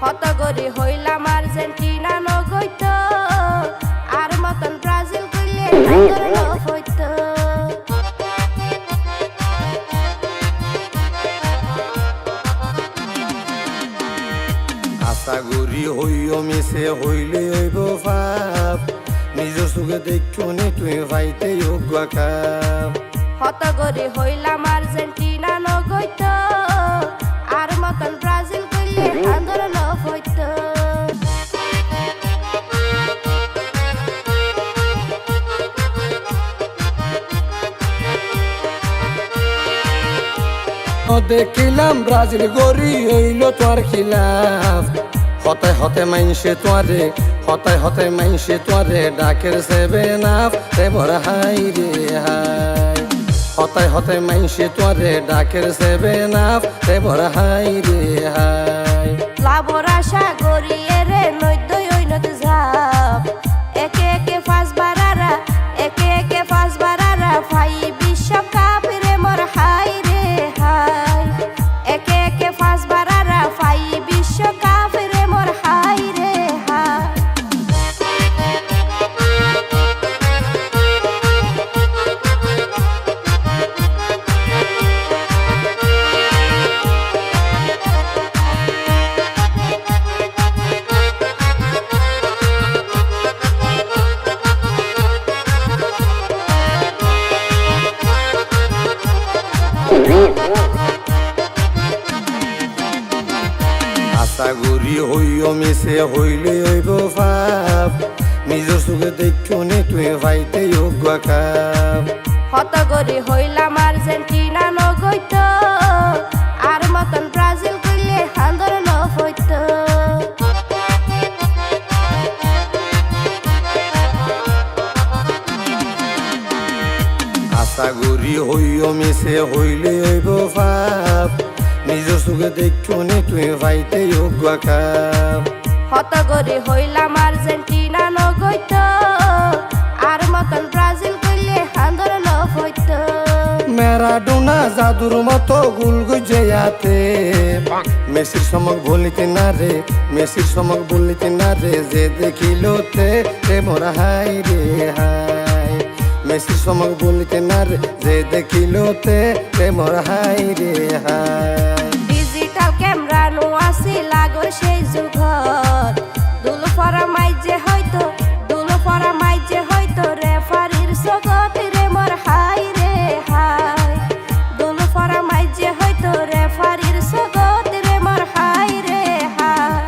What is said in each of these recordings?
হত গরি হইলাম আর্জেন্টিনা নগৈত আর মতন ব্রাজিল কইলে হইত আশা গরি হইও মিশে হইলে হইব পাপ নিজের চোখে দেখুনি তুই ভাইতে যোগ্য কাপ হত গরি হইলাম আর্জেন্টিনা নগৈত আর মতন ব্রাজিল কইলে আন্দোলন হইত দেখিলাম ব্রাজিল গরি হইল তোর খিলাফ হতে হতে মাইনসে তোরে হতে মাইনসে তোরে ডাকের সেভেন আপ রে বড় হাই রে হাই হতে মাইনসে তোরে ডাকের সেভেন আপ রে বড় হাই রে হাই লাবর আশা গরিয়ে রে নৈদ্যই ঐনত ঝাপ একে একে ফাঁস বারারা ফাই বিশ্বকাপ রে মোর হাই রে হাই একে একে ফাঁস বারারা ফাই বিশ্বকাপ রে মোর হাই রে হাই আশা গরি হইও মিশে হইলে হইব পাপ নিজের চোখে দেখুনি তুই ভাইতে যোগ্য কাপ হত গরি হইলাম আর্জেন্টিনা নগৈত আর মতন ব্রাজিল কইলে আন্দোলন হইত আশা গরি হইও মিশে হইলে হইব পাপ নিজের চোখে দেখুনি তুই ভাইতে যোগ্য কাপ হত গরি হইলাম আর্জেন্টিনা নগৈত আর মতন ব্রাজিল কইলে আন্দোলন হইত ম্যারাডোনা জাদুর মতো গুল গুজেয়াতে মেসির সমক বলিতে না রে যে দেখিলোতে রে মোর হাই রে হাই মেসির সমক বলিতে না রে যে দেখিলোতে রে মোর হাই রে হাই ডিজিটাল ক্যামেরা নো আসি লাগর সেই যুগত দুলো ফরা মাইজে হয়তো রেফারির জগত রে মোর হাই রে হাই দুলো ফরা মাইজে হয়তো রেফারির জগত রে মোর হাই রে হাই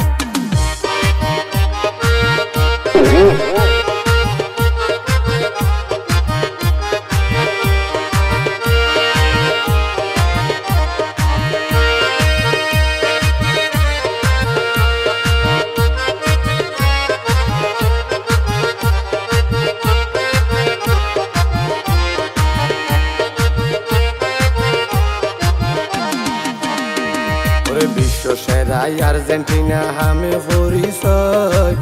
বিশ্ব সেরাই আর্জেন্টিনা হামে পরিচয়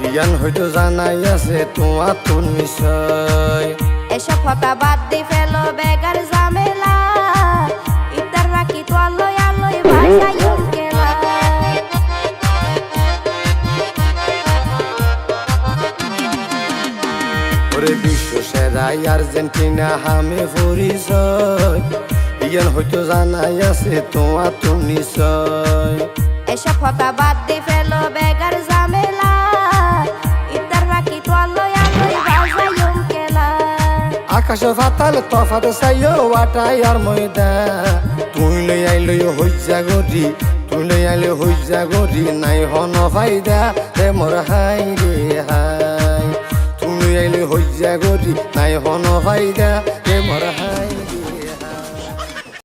ইয়ান হয়তো জানাই আছে তোমার তো নিশ্চয় এসব হতা বাদ দি ফেলো বেগার ঝামেলা ইতার রাখি তো আলোয় ভাষায়ুম কেলা ওরে বিশ্ব সেরাই আর্জেন্টিনা হামে পরিচয় ইয়ান হয়তো জানাই আছে তোমার তো নিশ্চয় এসব হতা বাদ দি ফেলো বেগার ঝামেলা ইতার রাখি তো আলোয় ভাষায়ুম কেলা আকাশ ফাতাল তফাত চাইও ওয়াটাই আর ময়দা তুই লই আইলে হই জাগরি নাই হন ফাইদা রে মোর হাই রে হাই তুই আইলে হই জাগরি নাই হন ফাইদা রে মোর হাই